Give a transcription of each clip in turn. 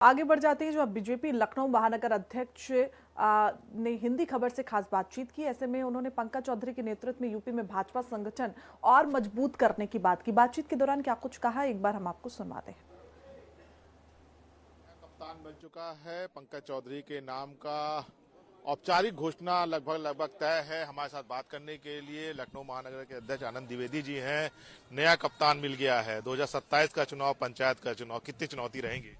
आगे बढ़ जाते हैं। जो अब बीजेपी लखनऊ महानगर अध्यक्ष ने हिंदी खबर से खास बातचीत की। ऐसे में उन्होंने पंकज चौधरी के नेतृत्व में यूपी में भाजपा संगठन और मजबूत करने की बात की। बातचीत के दौरान क्या कुछ कहा, एक बार हम आपको सुनवाते हैं। कप्तान बन चुका है पंकज चौधरी के नाम का औपचारिक घोषणा लगभग तय है। हमारे साथ बात करने के लिए लखनऊ महानगर के अध्यक्ष आनंद द्विवेदी जी हैं। नया कप्तान मिल गया है। 2027 का चुनाव, पंचायत का चुनाव, कितनी चुनौती रहेंगी?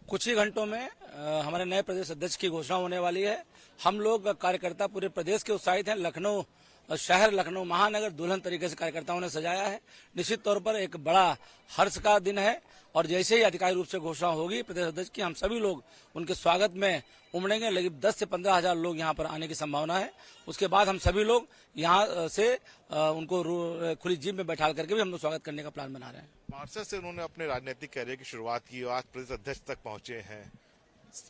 कुछ ही घंटों में हमारे नए प्रदेश अध्यक्ष की घोषणा होने वाली है। हम लोग कार्यकर्ता पूरे प्रदेश के उत्साहित हैं। लखनऊ शहर, लखनऊ महानगर दुल्हन तरीके से कार्यकर्ताओं ने सजाया है। निश्चित तौर पर एक बड़ा हर्ष का दिन है और जैसे ही आधिकारिक रूप से घोषणा होगी प्रदेश अध्यक्ष की, हम सभी लोग उनके स्वागत में उमड़ेंगे। लगभग 10 से 15 हजार लोग यहाँ पर आने की संभावना है। उसके बाद हम सभी लोग यहाँ से उनको खुली जीप में बैठा करके भी हम लोग स्वागत करने का प्लान बना रहे हैं। मार्चर से उन्होंने अपने राजनीतिक कैरियर की शुरुआत की और आज प्रदेश अध्यक्ष तक पहुंचे हैं।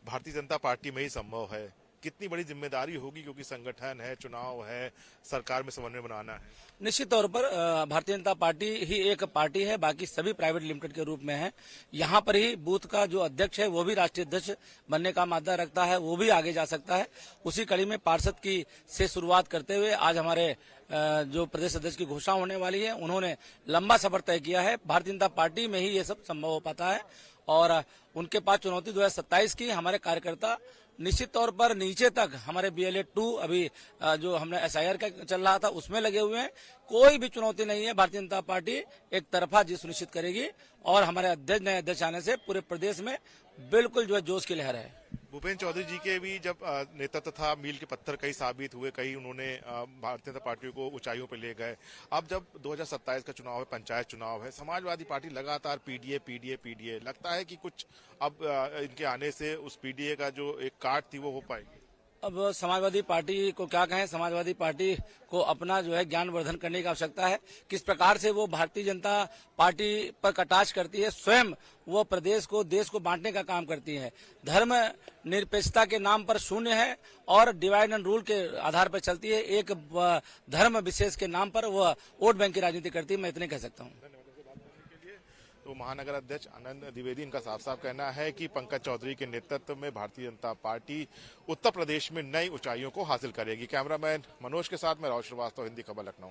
भारतीय जनता पार्टी में ही संभव है। कितनी बड़ी जिम्मेदारी होगी, क्योंकि संगठन है, चुनाव है, सरकार में समन्वय बनाना है। निश्चित तौर पर भारतीय जनता पार्टी ही एक पार्टी है, बाकी सभी प्राइवेट लिमिटेड के रूप में है। यहाँ पर ही बूथ का जो अध्यक्ष है वो भी राष्ट्रीय अध्यक्ष बनने का मादा रखता है, वो भी आगे जा सकता है। उसी कड़ी में पार्षद की से शुरुआत करते हुए आज हमारे जो प्रदेश अध्यक्ष की घोषणा होने वाली है, उन्होंने लंबा सफर तय किया है। भारतीय जनता पार्टी में ही ये सब संभव हो पाता है और उनके पास चुनौती 2027 की। हमारे कार्यकर्ता निश्चित तौर पर नीचे तक हमारे BLA 2 अभी जो हमने SIR का चल रहा था उसमें लगे हुए हैं। कोई भी चुनौती नहीं है। भारतीय जनता पार्टी एक तरफा जीत सुनिश्चित करेगी और हमारे नए अध्यक्ष आने से पूरे प्रदेश में बिल्कुल जो है जोश की लहर है। भूपेन्द्र चौधरी जी के भी जब नेतृत्व था, मील के पत्थर कई साबित हुए, कई उन्होंने भारतीय जनता पार्टी को ऊंचाइयों पर ले गए। अब जब 2027 का चुनाव है, पंचायत चुनाव है, समाजवादी पार्टी लगातार PDA लगता है कि कुछ अब इनके आने से उस PDA का जो एक काट थी वो हो पाएगी। अब समाजवादी पार्टी को क्या कहें, समाजवादी पार्टी को अपना जो है ज्ञानवर्धन करने की आवश्यकता है। किस प्रकार से वो भारतीय जनता पार्टी पर कटाक्ष करती है, स्वयं वो प्रदेश को, देश को बांटने का काम करती है। धर्म निरपेक्षता के नाम पर शून्य है और डिवाइड एंड रूल के आधार पर चलती है। एक धर्म विशेष के नाम पर वो वोट बैंक की राजनीति करती है। मैं इतने कह सकता हूँ। तो महानगर अध्यक्ष आनंद द्विवेदी, इनका साफ कहना है कि पंकज चौधरी के नेतृत्व में भारतीय जनता पार्टी उत्तर प्रदेश में नई ऊंचाइयों को हासिल करेगी। कैमरामैन मनोज के साथ मैं राहुल श्रीवास्तव, हिंदी खबर, लखनऊ।